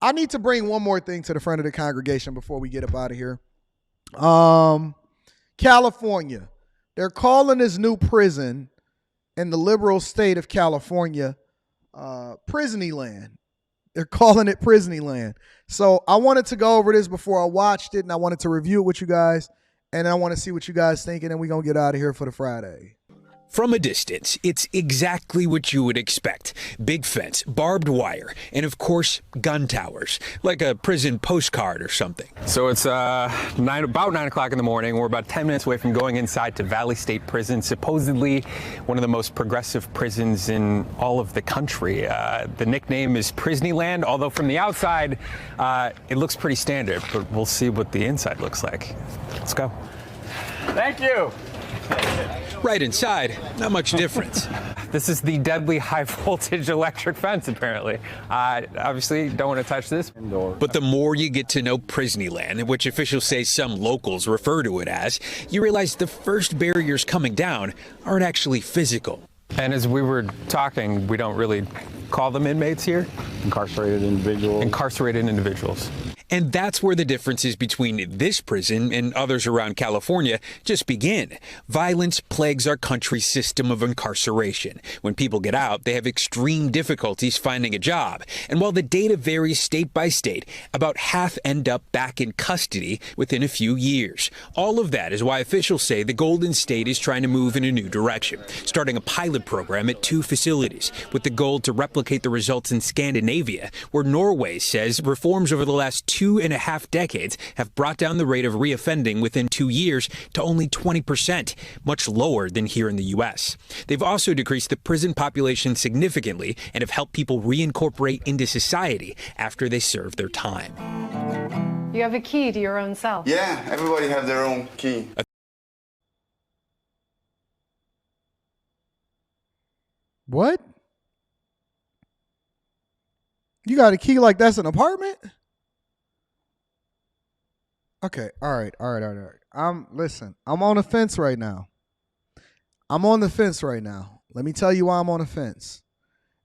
I need to bring one more thing to the front of the congregation before we get up out of here. California. They're calling this new prison in the liberal state of California Prisneyland. They're calling it Prisneyland. So I wanted to go over this before I watched it, and I wanted to review it with you guys, and I want to see what you guys think, and then we're going to get out of here for the Friday. From a distance, it's exactly what you would expect. Big fence, barbed wire, and of course, gun towers, like a prison postcard or something. So it's about 9 o'clock in the morning. We're about 10 minutes away from going inside to Valley State Prison, supposedly one of the most progressive prisons in all of the country. The nickname is Prisneyland, although from the outside, it looks pretty standard, but we'll see what the inside looks like. Let's go. Thank you. Right inside, not much difference. This is the deadly high voltage electric fence, apparently. Obviously, don't want to touch this. But the more you get to know Prisneyland, which officials say some locals refer to it as, you realize the first barriers coming down aren't actually physical. And as we were talking, we don't really call them inmates here. Incarcerated individuals. Incarcerated individuals. And that's where the differences between this prison and others around California just begin. Violence plagues our country's system of incarceration. When people get out, they have extreme difficulties finding a job. And while the data varies state by state, about half end up back in custody within a few years. All of that is why officials say the Golden State is trying to move in a new direction, starting a pilot program at 2 facilities with the goal to replicate the results in Scandinavia, where Norway says reforms over the last 2.5 decades have brought down the rate of reoffending within 2 years to only 20%, much lower than here in the U.S. They've also decreased the prison population significantly and have helped people reincorporate into society after they serve their time. You have a key to your own cell. Yeah, everybody has their own key. What? You got a key like that's an apartment? Okay, all right. Listen, I'm on the fence right now. Let me tell you why I'm on the fence.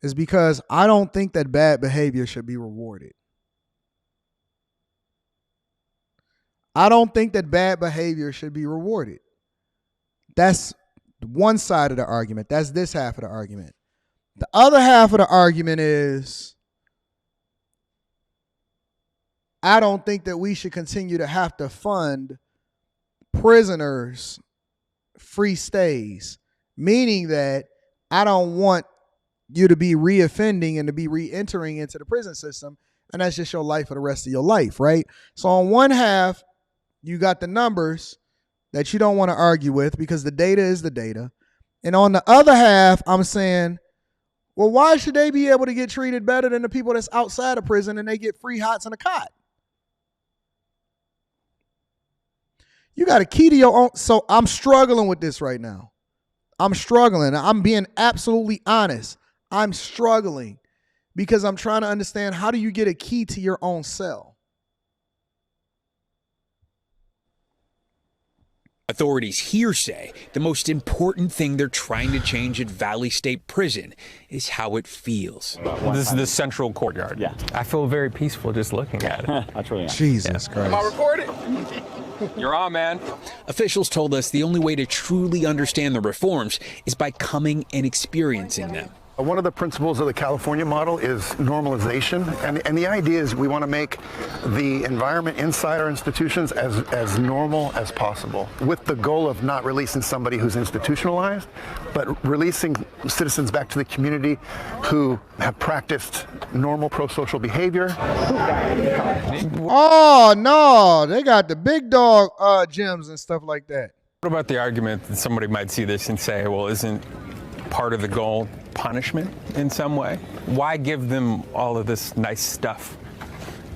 It's because I don't think that bad behavior should be rewarded. That's one side of the argument. That's this half of the argument. The other half of the argument is I don't think that we should continue to have to fund prisoners' free stays, meaning that I don't want you to be reoffending and to be re-entering into the prison system, and that's just your life for the rest of your life, right? So on one half, you got the numbers that you don't want to argue with because the data is the data. And on the other half, I'm saying, well, why should they be able to get treated better than the people that's outside of prison and they get free hots and a cot? You got a key to your own. So I'm struggling with this right now. I'm being absolutely honest. I'm struggling because I'm trying to understand, how do you get a key to your own cell? Authorities here say the most important thing they're trying to change at Valley State Prison is how it feels. This is the central courtyard. Yeah. I feel very peaceful just looking at it. That's really nice. Jesus Christ. Am I recording? You're on, man. Officials told us the only way to truly understand the reforms is by coming and experiencing them. One of the principles of the California model is normalization, and the idea is we want to make the environment inside our institutions as normal as possible, with the goal of not releasing somebody who's institutionalized, but releasing citizens back to the community who have practiced normal pro-social behavior. Oh, no, they got the big dog gyms and stuff like that. What about the argument that somebody might see this and say, well, isn't part of the goal punishment in some way? Why give them all of this nice stuff?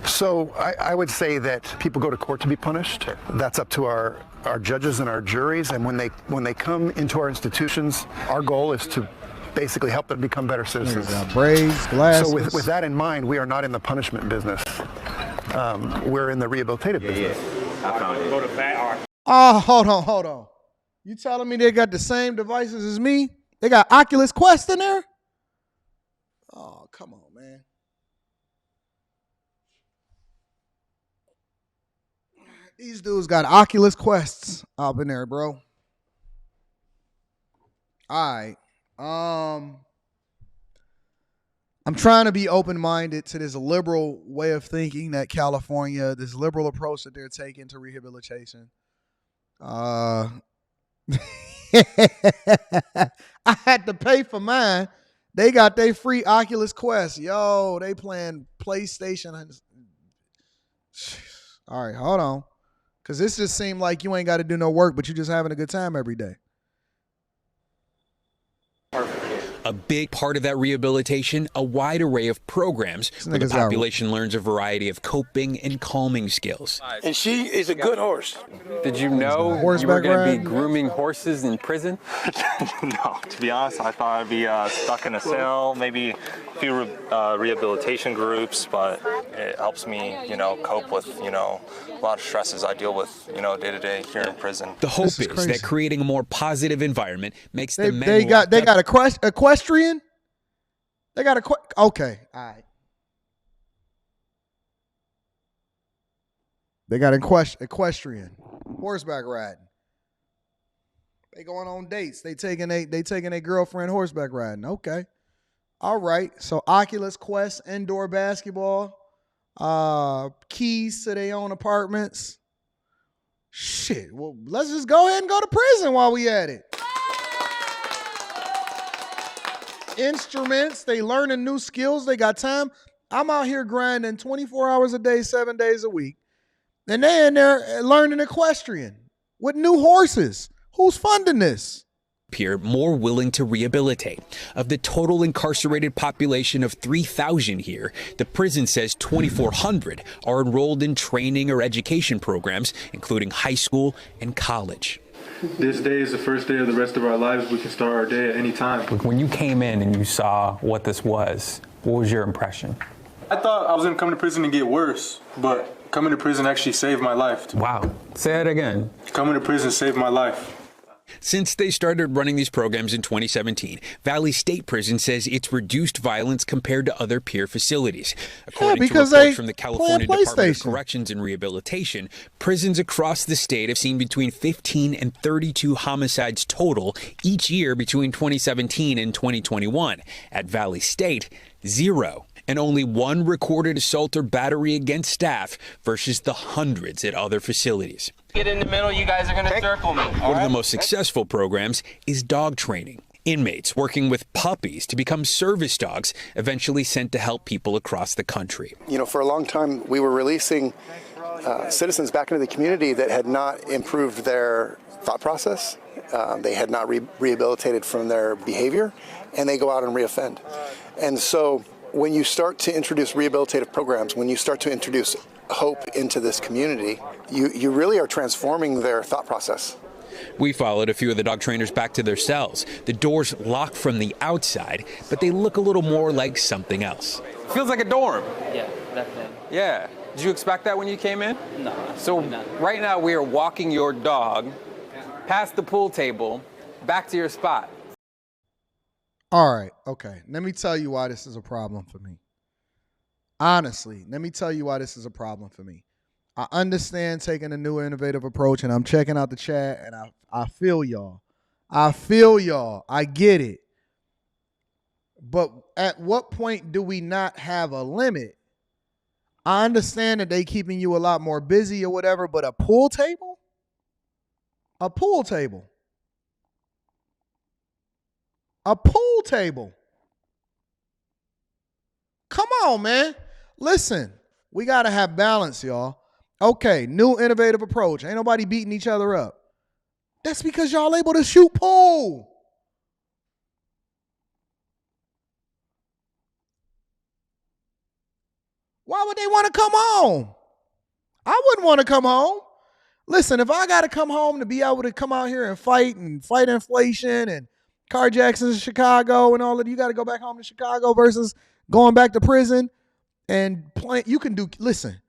So I would say that people go to court to be punished. That's up to our judges and our juries. And when they come into our institutions, our goal is to basically help them become better citizens. Braids, glasses. So with that in mind, we are not in the punishment business. We're in the rehabilitative business. I found it. Go to Fat Art. Oh, hold on. You telling me they got the same devices as me? They got Oculus Quest in there? Oh, come on, man. These dudes got Oculus Quests up in there, bro. All right. I'm trying to be open-minded to this liberal way of thinking that California, this liberal approach that they're taking to rehabilitation. I had to pay for mine. They got their free Oculus Quest. Yo, they playing PlayStation. All right, hold on. Because this just seemed like you ain't got to do no work, but you just having a good time every day. A big part of that rehabilitation, a wide array of programs where the population learns a variety of coping and calming skills. And she is a good horse. Did you know you were going to be grooming horses in prison? No, to be honest, I thought I'd be stuck in a cell, maybe a few rehabilitation groups, but it helps me, cope with, a lot of stresses I deal with, day to day here in prison. The hope is that creating a more positive environment makes the men they got equestrian. They got okay, all right. They got equestrian, horseback riding. They going on dates. They taking a girlfriend horseback riding. Okay, all right. So Oculus Quest, indoor basketball, keys to their own apartments. Shit. Well, let's just go ahead and go to prison while we at it. Instruments, they learning new skills, they got time. I'm out here grinding 24 hours a day, 7 days a week. And they in there learning equestrian with new horses. Who's funding this? Appear more willing to rehabilitate. Of the total incarcerated population of 3,000 here, the prison says 2,400 are enrolled in training or education programs, including high school and college. This day is the first day of the rest of our lives. We can start our day at any time. When you came in and you saw what this was, what was your impression? I thought I was going to come to prison and get worse, but coming to prison actually saved my life. Wow. Say it again. Coming to prison saved my life. Since they started running these programs in 2017, Valley State Prison says it's reduced violence compared to other peer facilities. According to reports from the California Department of Corrections and Rehabilitation, prisons across the state have seen between 15 and 32 homicides total each year between 2017 and 2021. At Valley State, 0. And only 1 recorded assault or battery against staff versus the hundreds at other facilities. Get in the middle, you guys are going to circle me. One of the most successful programs is dog training. Inmates working with puppies to become service dogs, eventually sent to help people across the country. For a long time, we were releasing citizens back into the community that had not improved their thought process. They had not rehabilitated from their behavior, and they go out and reoffend. And so when you start to introduce rehabilitative programs, when you start to introduce hope into this community, you really are transforming their thought process. We followed a few of the dog trainers back to their cells. The doors lock from the outside, but they look a little more like something else. Feels like a dorm. Yeah, definitely. Yeah. Did you expect that when you came in? No. So right now we are walking your dog past the pool table back to your spot. All right, okay. Let me tell you why this is a problem for me. Honestly, let me tell you why this is a problem for me. I understand taking a new innovative approach, and I'm checking out the chat, and I feel y'all. I get it. But at what point do we not have a limit? I understand that they keeping you a lot more busy or whatever, but a pool table? A pool table. A pool table. Come on, man. Listen, we got to have balance, y'all. Okay, new innovative approach. Ain't nobody beating each other up. That's because y'all able to shoot pool. Why would they want to come home? I wouldn't want to come home. Listen, if I got to come home to be able to come out here and fight inflation and carjacks in Chicago and all of you got to go back home to Chicago versus going back to prison and play. You can do, listen,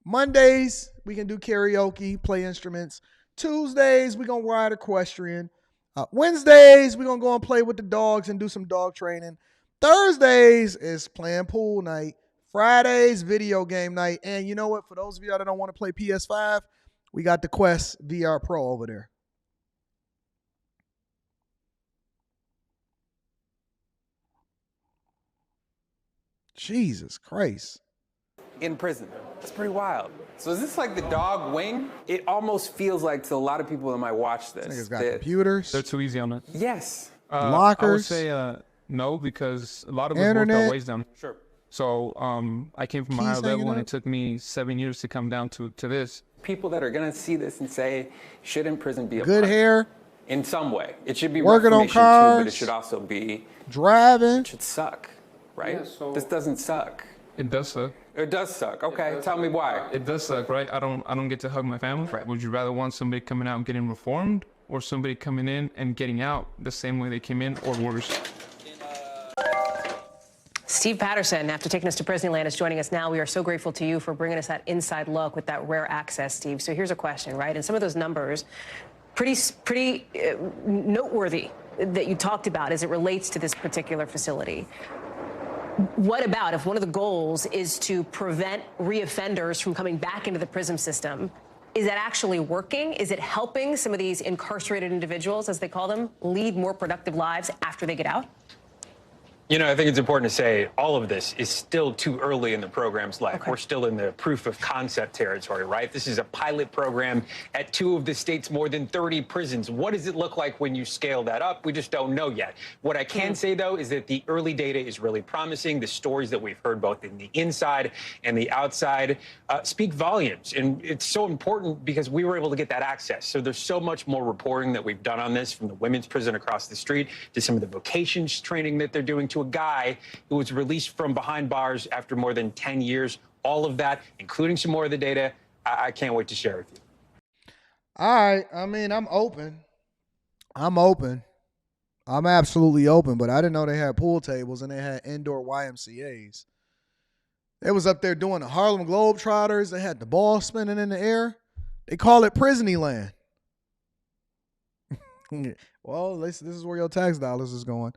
Mondays, we can do karaoke, play instruments. Tuesdays, we're going to ride equestrian. Wednesdays, we're going to go and play with the dogs and do some dog training. Thursdays is playing pool night. Fridays, video game night. And you know what? For those of y'all that don't want to play PS5, We got the Quest VR Pro over there. Jesus Christ. In prison. It's pretty wild. So is this like the dog wing? It almost feels like to a lot of people that might watch this. Niggas got computers. They're too easy on it. Yes. Lockers. I would say no, because a lot of us worked Internet. our ways down. Sure. So I came from a higher Keys level, hanging and up. it took me 7 years to come down to this. People that are gonna see this and say, shouldn't prison be a Good punishment? hair. In some way. It should be Working on reformation too, but it cars. should also be, Driving. it should suck, right? Yeah, so- This doesn't suck. It does suck. It does suck. Okay, tell me why. It does suck, right? I don't get to hug my family. Right. Would you rather want somebody coming out and getting reformed, or somebody coming in and getting out the same way they came in, or worse? Steve Patterson, after taking us to Prisneyland, is joining us now. We are so grateful to you for bringing us that inside look with that rare access, Steve. So here's a question, right? And some of those numbers, pretty noteworthy that you talked about as it relates to this particular facility. What about if one of the goals is to prevent reoffenders from coming back into the prison system? Is that actually working? Is it helping some of these incarcerated individuals, as they call them, lead more productive lives after they get out? You know, I think it's important to say all of this is still too early in the program's life. Okay. We're still in the proof of concept territory, right? This is a pilot program at 2 of the state's more than 30 prisons. What does it look like when you scale that up? We just don't know yet. What I can say, though, is that the early data is really promising. The stories that we've heard both in the inside and the outside speak volumes. And it's so important because we were able to get that access. So there's so much more reporting that we've done on this, from the women's prison across the street to some of the vocations training that they're doing, to a guy who was released from behind bars after more than 10 years. All of that, including some more of the data, I can't wait to share with you. All right. I mean, I'm open. I'm absolutely open, but I didn't know they had pool tables and they had indoor YMCAs. They was up there doing the Harlem Globetrotters. They had the ball spinning in the air. They call it Prisneyland. Well, this is where your tax dollars is going.